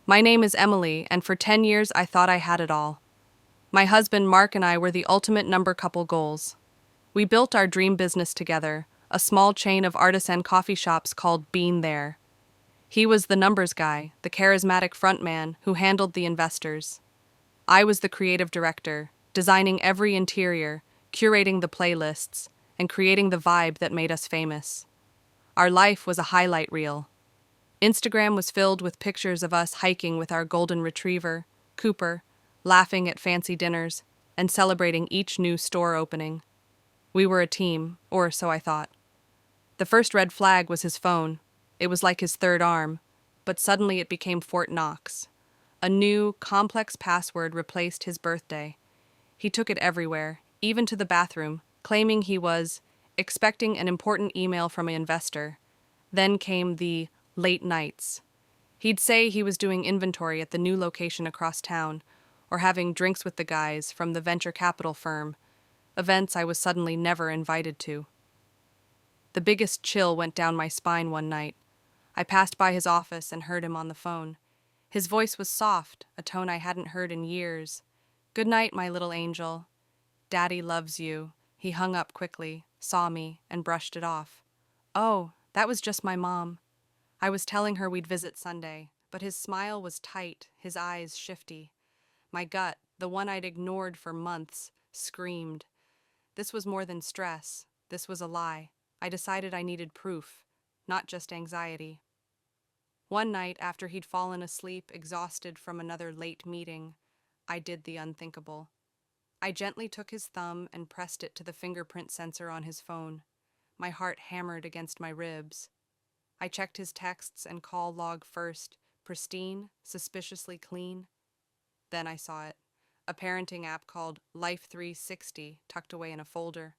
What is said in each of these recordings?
My name is Emily, and for 10 years I thought I had it all. My husband Mark and I were the ultimate number couple goals. We built our dream business together, a small chain of artisan coffee shops called Bean There. He was the numbers guy, the charismatic frontman who handled the investors. I was the creative director, designing every interior, curating the playlists, and creating the vibe that made us famous. Our life was a highlight reel. Instagram was filled with pictures of us hiking with our golden retriever, Cooper, laughing at fancy dinners, and celebrating each new store opening. We were a team, or so I thought. The first red flag was his phone. It was like his third arm, but suddenly it became Fort Knox. A new, complex password replaced his birthday. He took it everywhere, even to the bathroom, claiming he was expecting an important email from an investor. Then came the late nights. He'd say he was doing inventory at the new location across town, or having drinks with the guys from the venture capital firm, events I was suddenly never invited to. The biggest chill went down my spine one night. I passed by his office and heard him on the phone. His voice was soft, a tone I hadn't heard in years. "Good night, my little angel. Daddy loves you." He hung up quickly, saw me, and brushed it off. "Oh, that was just my mom." I was telling her we'd visit Sunday, but his smile was tight, his eyes shifty. My gut, the one I'd ignored for months, screamed. This was more than stress. This was a lie. I decided I needed proof, not just anxiety. One night, after he'd fallen asleep, exhausted from another late meeting, I did the unthinkable. I gently took his thumb and pressed it to the fingerprint sensor on his phone. My heart hammered against my ribs. I checked his texts and call log first, pristine, suspiciously clean. Then I saw it, a parenting app called Life 360 tucked away in a folder.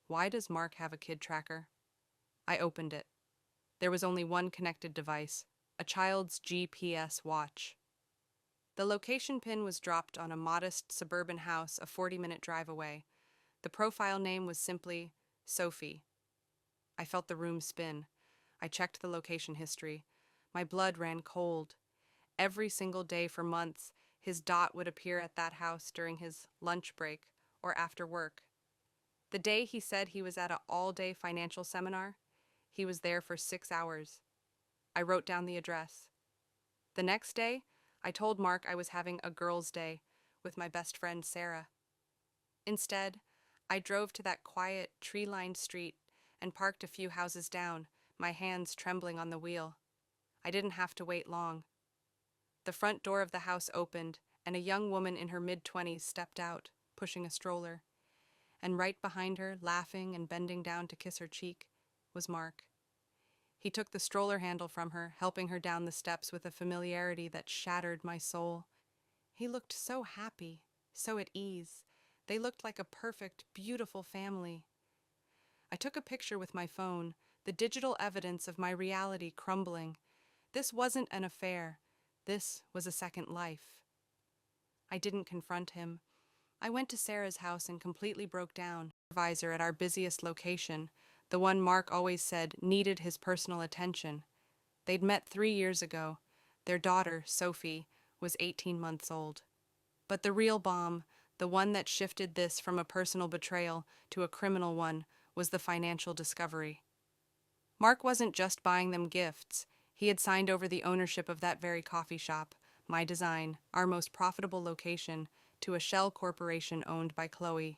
Why does Mark have a kid tracker? I opened it. There was only one connected device, a child's GPS watch. The location pin was dropped on a modest suburban house a 40-minute drive away. The profile name was simply Sophie. I felt the room spin. I checked the location history. My blood ran cold. Every single day for months, his dot would appear at that house during his lunch break or after work. The day he said he was at an all-day financial seminar, he was there for 6 hours. I wrote down the address. The next day, I told Mark I was having a girls' day with my best friend Sarah. Instead, I drove to that quiet, tree-lined street and parked a few houses down, my hands trembling on the wheel. I didn't have to wait long. The front door of the house opened, and a young woman in her mid-20s stepped out, pushing a stroller. And right behind her, laughing and bending down to kiss her cheek, was Mark. He took the stroller handle from her, helping her down the steps with a familiarity that shattered my soul. He looked so happy, so at ease. They looked like a perfect, beautiful family. I took a picture with my phone, the digital evidence of my reality crumbling. This wasn't an affair. This was a second life. I didn't confront him. I went to Sarah's house and completely broke down. Supervisor at our busiest location, the one Mark always said needed his personal attention. They'd met 3 years ago. Their daughter, Sophie, was 18 months old. But the real bomb, the one that shifted this from a personal betrayal to a criminal one, was the financial discovery. Mark wasn't just buying them gifts. He had signed over the ownership of that very coffee shop, my design, our most profitable location, to a shell corporation owned by Chloe.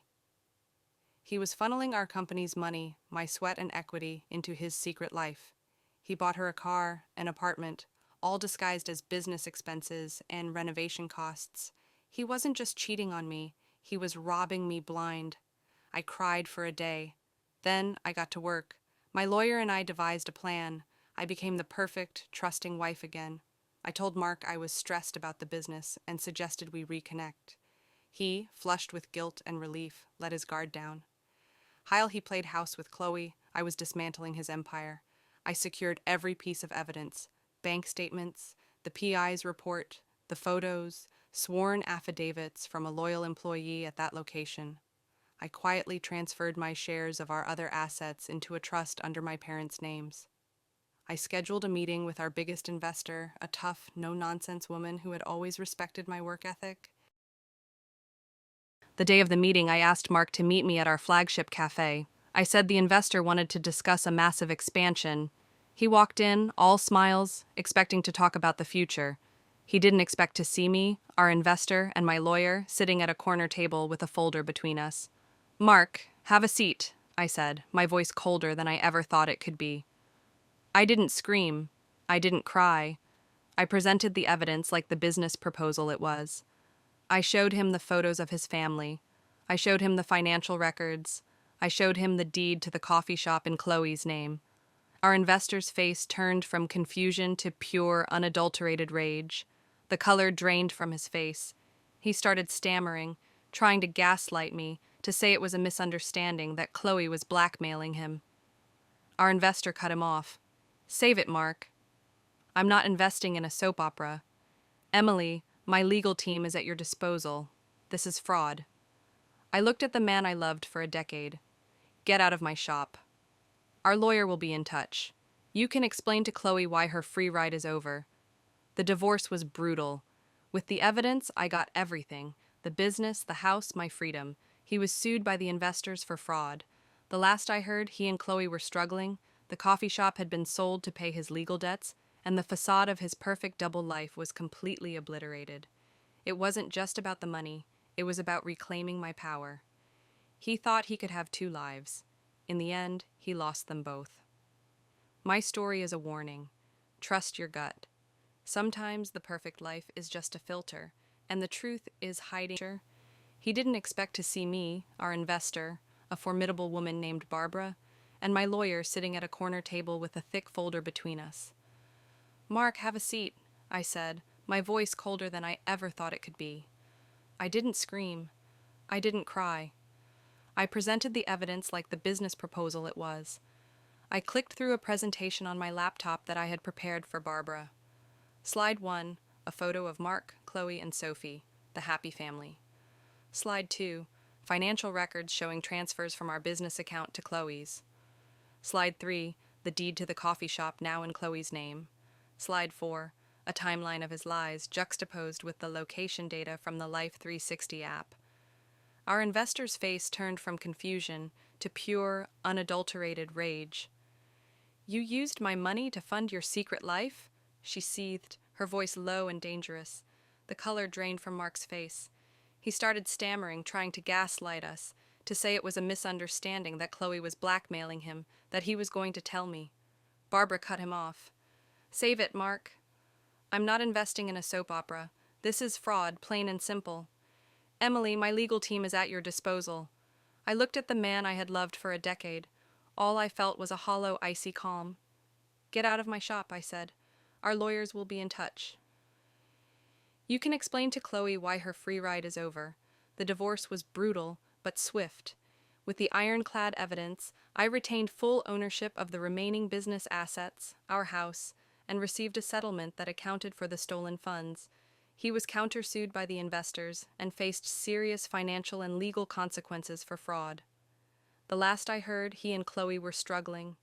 He was funneling our company's money, my sweat and equity, into his secret life. He bought her a car, an apartment, all disguised as business expenses and renovation costs. He wasn't just cheating on me, he was robbing me blind. I cried for a day. Then I got to work. My lawyer and I devised a plan. I became the perfect, trusting wife again. I told Mark I was stressed about the business and suggested we reconnect. He, flushed with guilt and relief, let his guard down. While he played house with Chloe, I was dismantling his empire. I secured every piece of evidence: bank statements, the PI's report, the photos, sworn affidavits from a loyal employee at that location. I quietly transferred my shares of our other assets into a trust under my parents' names. I scheduled a meeting with our biggest investor, a tough, no-nonsense woman who had always respected my work ethic. The day of the meeting, I asked Mark to meet me at our flagship cafe. I said the investor wanted to discuss a massive expansion. He walked in, all smiles, expecting to talk about the future. He didn't expect to see me, our investor, and my lawyer sitting at a corner table with a folder between us. "Mark, have a seat," I said, my voice colder than I ever thought it could be. I didn't scream. I didn't cry. I presented the evidence like the business proposal it was. I showed him the photos of his family. I showed him the financial records. I showed him the deed to the coffee shop in Chloe's name. Our investor's face turned from confusion to pure, unadulterated rage. The color drained from his face. He started stammering, trying to gaslight me, to say it was a misunderstanding, that Chloe was blackmailing him. Our investor cut him off. "Save it, Mark. I'm not investing in a soap opera. Emily, my legal team is at your disposal. This is fraud." I looked at the man I loved for a decade. "Get out of my shop. Our lawyer will be in touch. You can explain to Chloe why her free ride is over." The divorce was brutal. With the evidence, I got everything: the business, the house, my freedom. He was sued by the investors for fraud. The last I heard, he and Chloe were struggling. The coffee shop had been sold to pay his legal debts, and the facade of his perfect double life was completely obliterated. It wasn't just about the money, it was about reclaiming my power. He thought he could have two lives. In the end, he lost them both. My story is a warning. Trust your gut. Sometimes the perfect life is just a filter, and the truth is hiding. He didn't expect to see me, our investor, a formidable woman named Barbara, and my lawyer sitting at a corner table with a thick folder between us. "Mark, have a seat," I said, my voice colder than I ever thought it could be. I didn't scream. I didn't cry. I presented the evidence like the business proposal it was. I clicked through a presentation on my laptop that I had prepared for Barbara. Slide 1, a photo of Mark, Chloe, and Sophie, the happy family. Slide 2, financial records showing transfers from our business account to Chloe's. Slide 3, the deed to the coffee shop now in Chloe's name. Slide 4, a timeline of his lies juxtaposed with the location data from the Life 360 app. Our investor's face turned from confusion to pure, unadulterated rage. "You used my money to fund your secret life?" she seethed, her voice low and dangerous. The color drained from Mark's face. He started stammering, trying to gaslight us, to say it was a misunderstanding, that Chloe was blackmailing him, that he was going to tell me. Barbara cut him off. "Save it, Mark. I'm not investing in a soap opera. This is fraud, plain and simple. Emily, my legal team is at your disposal." I looked at the man I had loved for a decade. All I felt was a hollow, icy calm. "Get out of my shop," I said. "Our lawyers will be in touch. You can explain to Chloe why her free ride is over." The divorce was brutal, but swift. With the ironclad evidence, I retained full ownership of the remaining business assets, our house, and received a settlement that accounted for the stolen funds. He was countersued by the investors and faced serious financial and legal consequences for fraud. The last I heard, he and Chloe were struggling.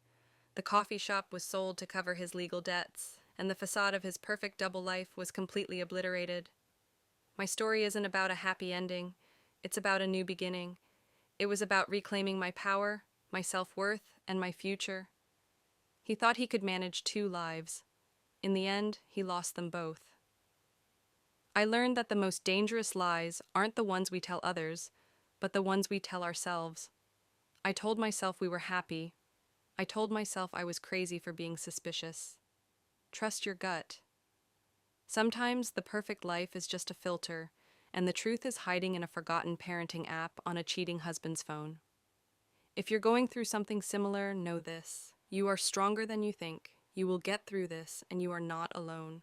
The coffee shop was sold to cover his legal debts, and the facade of his perfect double life was completely obliterated. My story isn't about a happy ending. It's about a new beginning. It was about reclaiming my power, my self-worth, and my future. He thought he could manage two lives. In the end, he lost them both. I learned that the most dangerous lies aren't the ones we tell others, but the ones we tell ourselves. I told myself we were happy. I told myself I was crazy for being suspicious. Trust your gut. Sometimes the perfect life is just a filter, and the truth is hiding in a forgotten parenting app on a cheating husband's phone. If you're going through something similar, know this: you are stronger than you think. You will get through this, and you are not alone.